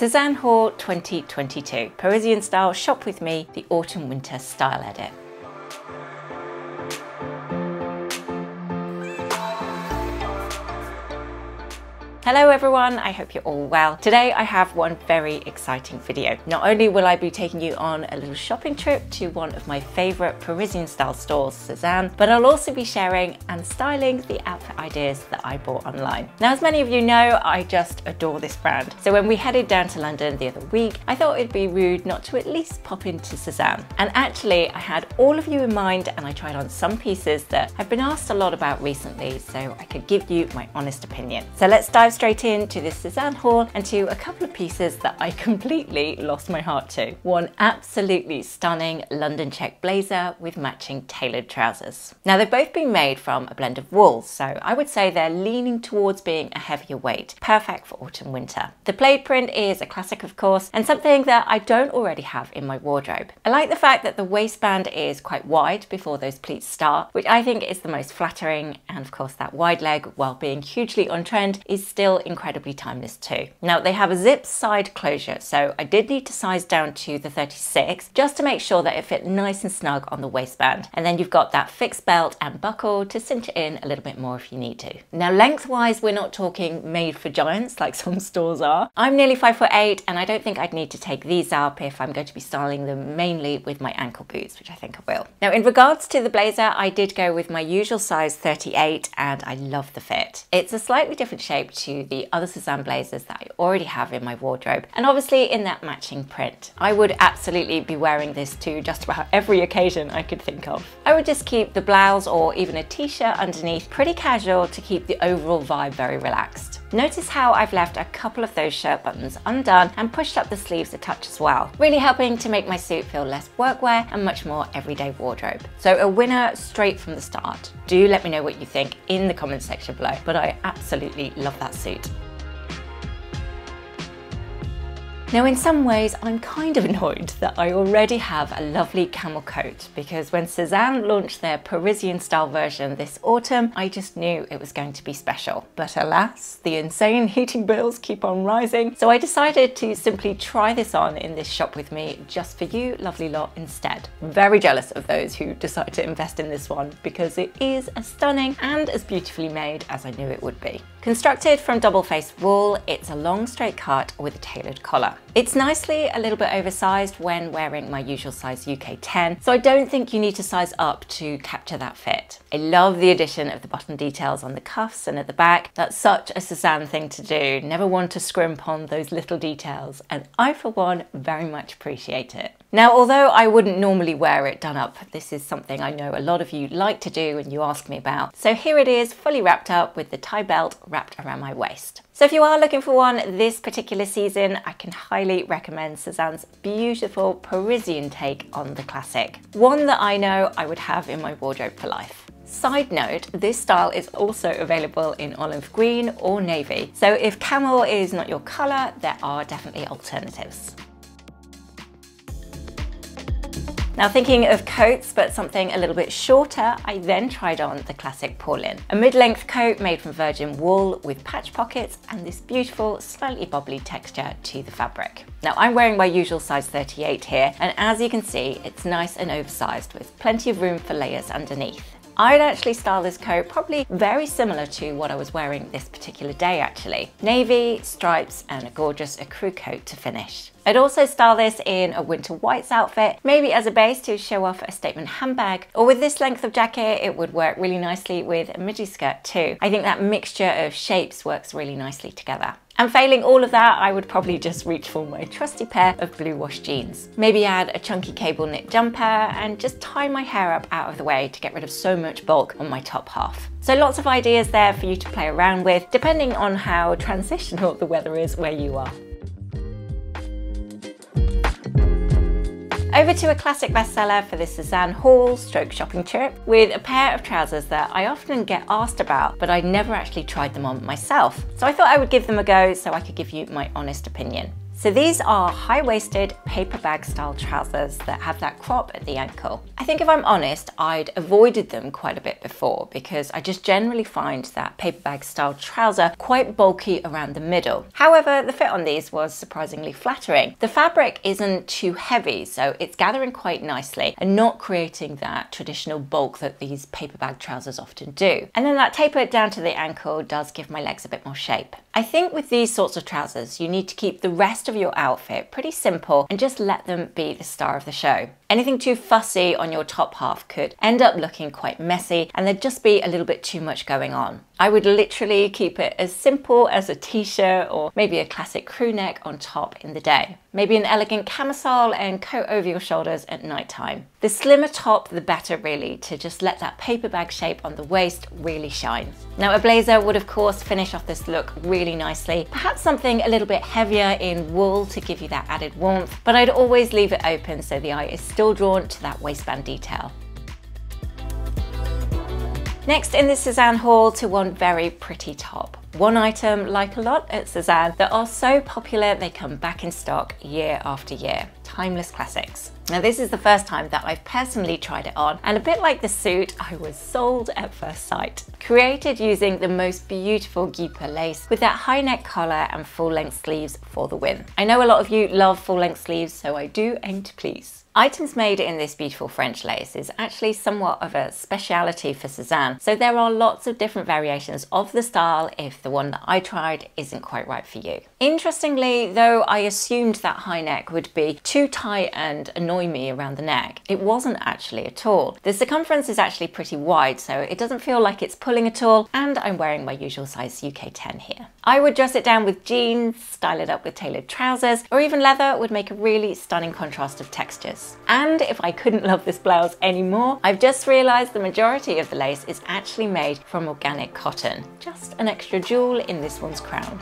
SEZANE Haul 2022, Parisian style shop with me, the autumn winter style edit. Hello everyone, I hope you're all well. Today I have one very exciting video. Not only will I be taking you on a little shopping trip to one of my favourite Parisian style stores, SEZANE, but I'll also be sharing and styling the outfit ideas that I bought online. Now, as many of you know, I just adore this brand. So when we headed down to London the other week, I thought it'd be rude not to at least pop into SEZANE. And actually I had all of you in mind and I tried on some pieces that I've been asked a lot about recently so I could give you my honest opinion. So let's dive straight into this SEZANE haul and to a couple of pieces that I completely lost my heart to. One absolutely stunning London check blazer with matching tailored trousers. Now they've both been made from a blend of wool, so I would say they're leaning towards being a heavier weight, perfect for autumn winter. The plaid print is a classic of course and something that I don't already have in my wardrobe. I like the fact that the waistband is quite wide before those pleats start, which I think is the most flattering, and of course that wide leg, while being hugely on trend, is still incredibly timeless too. Now they have a zip side closure, so I did need to size down to the 36 just to make sure that it fit nice and snug on the waistband, and then you've got that fixed belt and buckle to cinch it in a little bit more if you need to. Now lengthwise we're not talking made for giants like some stores are. I'm nearly 5'8" and I don't think I'd need to take these up if I'm going to be styling them mainly with my ankle boots, which I think I will. Now in regards to the blazer, I did go with my usual size 38 and I love the fit. It's a slightly different shape to the other SEZANE blazers that I already have in my wardrobe, and obviously in that matching print. I would absolutely be wearing this to just about every occasion I could think of. I would just keep the blouse or even a t-shirt underneath pretty casual to keep the overall vibe very relaxed. Notice how I've left a couple of those shirt buttons undone and pushed up the sleeves a touch as well, really helping to make my suit feel less workwear and much more everyday wardrobe. So a winner straight from the start. Do let me know what you think in the comments section below, but I absolutely love that suit. Now in some ways I'm kind of annoyed that I already have a lovely camel coat, because when SEZANE launched their Parisian style version this autumn, I just knew it was going to be special. But alas, the insane heating bills keep on rising, so I decided to simply try this on in this shop with me just for you lovely lot instead. I'm very jealous of those who decide to invest in this one because it is as stunning and as beautifully made as I knew it would be. Constructed from double-faced wool, it's a long straight cut with a tailored collar. It's nicely a little bit oversized when wearing my usual size UK 10, so I don't think you need to size up to capture that fit. I love the addition of the button details on the cuffs and at the back. That's such a SEZANE thing to do, never want to scrimp on those little details, and I for one very much appreciate it. Now, although I wouldn't normally wear it done up, this is something I know a lot of you like to do and you ask me about. So here it is, fully wrapped up with the tie belt wrapped around my waist. So if you are looking for one this particular season, I can highly recommend SEZANE's beautiful Parisian take on the classic. One that I know I would have in my wardrobe for life. Side note, this style is also available in olive green or navy. So if camel is not your colour, there are definitely alternatives. Now thinking of coats, but something a little bit shorter, I then tried on the classic Paulin. A mid-length coat made from virgin wool with patch pockets and this beautiful, slightly bobbly texture to the fabric. Now I'm wearing my usual size 38 here, and as you can see, it's nice and oversized with plenty of room for layers underneath. I'd actually style this coat probably very similar to what I was wearing this particular day actually. Navy, stripes and a gorgeous ecru coat to finish. I'd also style this in a winter whites outfit, maybe as a base to show off a statement handbag, or with this length of jacket it would work really nicely with a midi skirt too. I think that mixture of shapes works really nicely together. And failing all of that, I would probably just reach for my trusty pair of blue wash jeans. Maybe add a chunky cable knit jumper and just tie my hair up out of the way to get rid of so much bulk on my top half. So lots of ideas there for you to play around with, depending on how transitional the weather is where you are. Over to a classic bestseller for this SEZANE haul stroke shopping trip with a pair of trousers that I often get asked about, but I never actually tried them on myself. So I thought I would give them a go so I could give you my honest opinion. So these are high-waisted paper bag style trousers that have that crop at the ankle. I think if I'm honest, I'd avoided them quite a bit before because I just generally find that paper bag style trouser quite bulky around the middle. However, the fit on these was surprisingly flattering. The fabric isn't too heavy, so it's gathering quite nicely and not creating that traditional bulk that these paper bag trousers often do. And then that taper down to the ankle does give my legs a bit more shape. I think with these sorts of trousers, you need to keep the rest of your outfit pretty simple and just let them be the star of the show. Anything too fussy on your top half could end up looking quite messy and there'd just be a little bit too much going on. I would literally keep it as simple as a t-shirt or maybe a classic crew neck on top in the day. Maybe an elegant camisole and coat over your shoulders at night time. The slimmer top, the better really, to just let that paper bag shape on the waist really shine. Now a blazer would of course finish off this look really nicely. Perhaps something a little bit heavier in wool to give you that added warmth, but I'd always leave it open so the eye is still drawn to that waistband detail. Next in this SEZANE haul to one very pretty top. One item, like a lot at SEZANE, that are so popular they come back in stock year after year. Timeless classics. Now this is the first time that I've personally tried it on, and a bit like the suit, I was sold at first sight. Created using the most beautiful guipure lace with that high neck collar and full length sleeves for the win. I know a lot of you love full length sleeves, so I do aim to please. Items made in this beautiful French lace is actually somewhat of a speciality for SEZANE, so there are lots of different variations of the style if the one that I tried isn't quite right for you. Interestingly, though I assumed that high neck would be too tight and annoy me around the neck, it wasn't actually at all. The circumference is actually pretty wide, so it doesn't feel like it's pulling at all, and I'm wearing my usual size UK 10 here. I would dress it down with jeans, style it up with tailored trousers, or even leather would make a really stunning contrast of textures. And if I couldn't love this blouse anymore, I've just realised the majority of the lace is actually made from organic cotton. Just an extra jewel in this one's crown.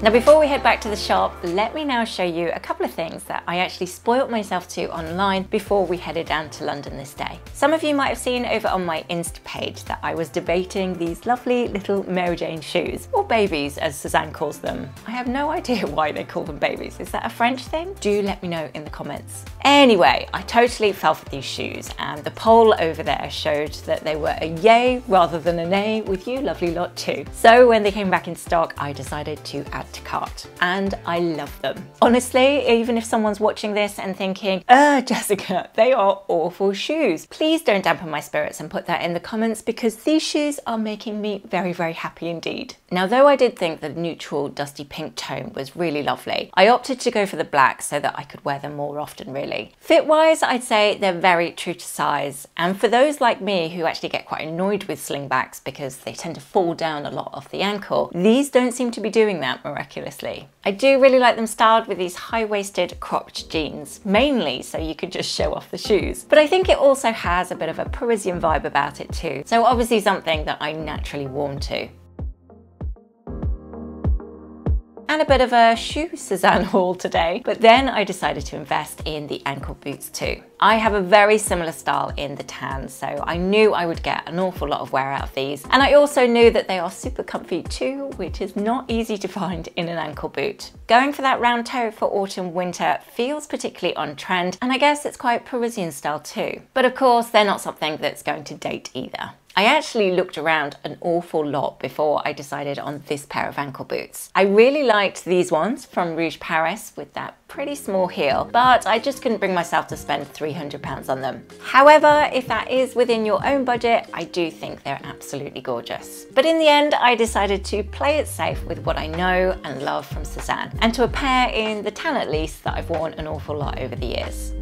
Now before we head back to the shop, let me now show you a couple of things that I actually spoilt myself to online before we headed down to London this day. Some of you might have seen over on my Insta page that I was debating these lovely little Mary Jane shoes, or babies as SEZANE calls them. I have no idea why they call them babies. Is that a French thing? Do let me know in the comments. Anyway, I totally fell for these shoes, and the poll over there showed that they were a yay rather than a nay with you lovely lot too. So when they came back in stock, I decided to add to cart, and I love them. Honestly, even if someone's watching this and thinking, Jessica, they are awful shoes, please don't dampen my spirits and put that in the comments, because these shoes are making me very, very happy indeed. Now, though I did think the neutral dusty pink tone was really lovely, I opted to go for the black so that I could wear them more often really. Fit-wise, I'd say they're very true to size, and for those like me who actually get quite annoyed with slingbacks because they tend to fall down a lot off the ankle, these don't seem to be doing that miraculously. I do really like them styled with these high-waisted cropped jeans, mainly so you could just show off the shoes. But I think it also has a bit of a Parisian vibe about it too, so obviously something that I naturally warm to. And a bit of a shoe SEZANE haul today, but then I decided to invest in the ankle boots too. I have a very similar style in the tan, so I knew I would get an awful lot of wear out of these, and I also knew that they are super comfy too, which is not easy to find in an ankle boot. Going for that round toe for autumn winter feels particularly on trend, and I guess it's quite Parisian style too. But of course, they're not something that's going to date either. I actually looked around an awful lot before I decided on this pair of ankle boots. I really liked these ones from Rouge Paris with that pretty small heel, but I just couldn't bring myself to spend £300 on them. However, if that is within your own budget, I do think they're absolutely gorgeous. But in the end, I decided to play it safe with what I know and love from SEZANE, and to a pair in the tan at least that I've worn an awful lot over the years.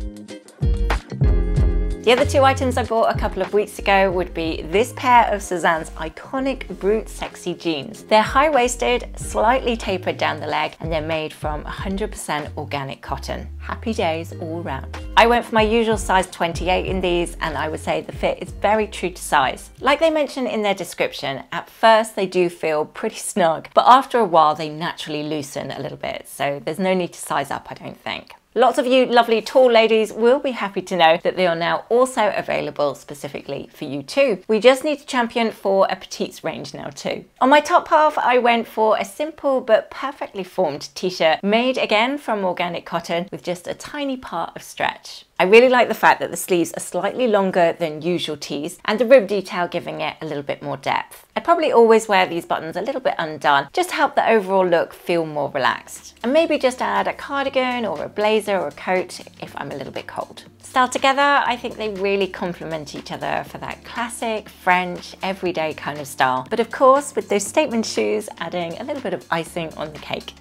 The other two items I bought a couple of weeks ago would be this pair of SEZANE's iconic Brute Sexy jeans. They're high-waisted, slightly tapered down the leg, and they're made from 100% organic cotton. Happy days all round. I went for my usual size 28 in these, and I would say the fit is very true to size. Like they mention in their description, at first they do feel pretty snug, but after a while they naturally loosen a little bit, so there's no need to size up, I don't think. Lots of you lovely tall ladies will be happy to know that they are now also available specifically for you too. We just need to champion for a petites range now too. On my top half, I went for a simple but perfectly formed t-shirt made again from organic cotton with just a tiny part of stretch. I really like the fact that the sleeves are slightly longer than usual tees and the rib detail giving it a little bit more depth. I probably always wear these buttons a little bit undone, just to help the overall look feel more relaxed. And maybe just add a cardigan or a blazer or a coat if I'm a little bit cold. Styled together, I think they really complement each other for that classic French everyday kind of style. But of course, with those statement shoes adding a little bit of icing on the cake.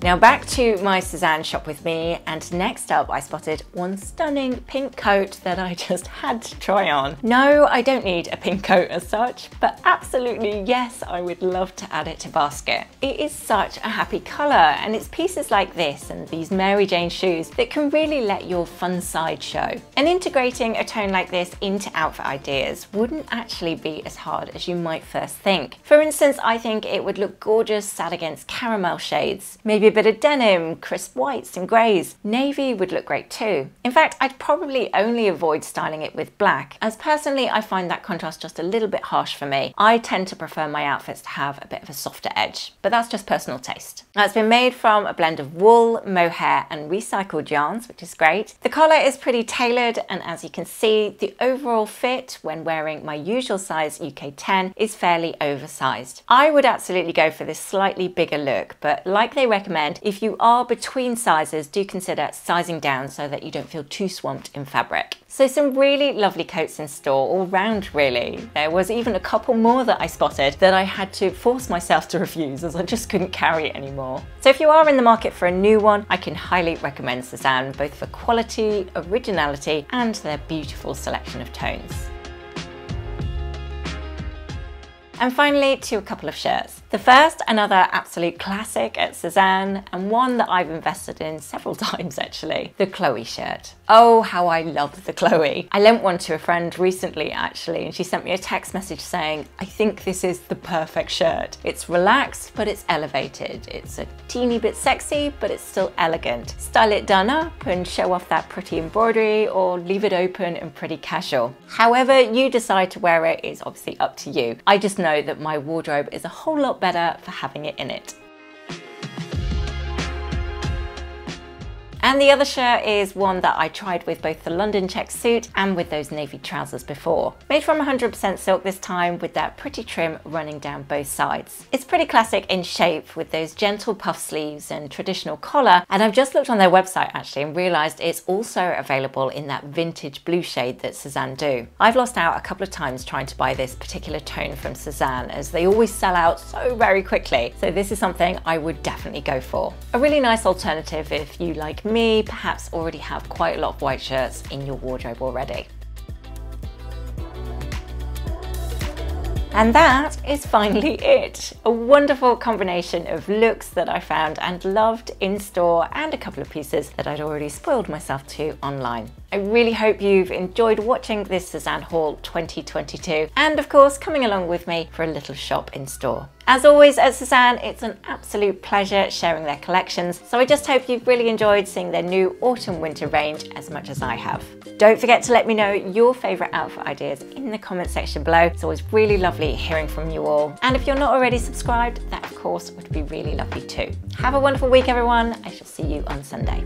Now back to my Sezane shop with me, and next up I spotted one stunning pink coat that I just had to try on. No, I don't need a pink coat as such, but absolutely yes, I would love to add it to basket. It is such a happy colour, and it's pieces like this and these Mary Jane shoes that can really let your fun side show. And integrating a tone like this into outfit ideas wouldn't actually be as hard as you might first think. For instance, I think it would look gorgeous sat against caramel shades, maybe a bit of denim, crisp whites and greys. Navy would look great too. In fact, I'd probably only avoid styling it with black, as personally I find that contrast just a little bit harsh for me. I tend to prefer my outfits to have a bit of a softer edge, but that's just personal taste. Now, it's been made from a blend of wool, mohair and recycled yarns, which is great. The collar is pretty tailored, and as you can see, the overall fit when wearing my usual size UK 10 is fairly oversized. I would absolutely go for this slightly bigger look, but like they recommend, if you are between sizes, do consider sizing down so that you don't feel too swamped in fabric. So some really lovely coats in store all round really. There was even a couple more that I spotted that I had to force myself to refuse as I just couldn't carry it anymore. So if you are in the market for a new one, I can highly recommend Sezane, both for quality, originality and their beautiful selection of tones. And finally, to a couple of shirts. The first, another absolute classic at Sezane, and one that I've invested in several times actually, the Chloe shirt. Oh, how I love the Chloe. I lent one to a friend recently actually, and she sent me a text message saying, I think this is the perfect shirt. It's relaxed, but it's elevated. It's a teeny bit sexy, but it's still elegant. Style it done up and show off that pretty embroidery, or leave it open and pretty casual. However you decide to wear it is obviously up to you. I just know that my wardrobe is a whole lot better for having it in it. And the other shirt is one that I tried with both the London check suit and with those navy trousers before. Made from 100% silk this time, with that pretty trim running down both sides. It's pretty classic in shape with those gentle puff sleeves and traditional collar, and I've just looked on their website actually and realised it's also available in that vintage blue shade that Sezane do. I've lost out a couple of times trying to buy this particular tone from Sezane, as they always sell out so very quickly, so this is something I would definitely go for. A really nice alternative if you, like me, perhaps already have quite a lot of white shirts in your wardrobe already. And that is finally it. A wonderful combination of looks that I found and loved in store, and a couple of pieces that I'd already spoiled myself to online. I really hope you've enjoyed watching this Sezane haul 2022, and of course coming along with me for a little shop in store. As always at Sezane, it's an absolute pleasure sharing their collections, so I just hope you've really enjoyed seeing their new autumn-winter range as much as I have. Don't forget to let me know your favourite outfit ideas in the comment section below. It's always really lovely hearing from you all. And if you're not already subscribed, that of course would be really lovely too. Have a wonderful week everyone. I shall see you on Sunday.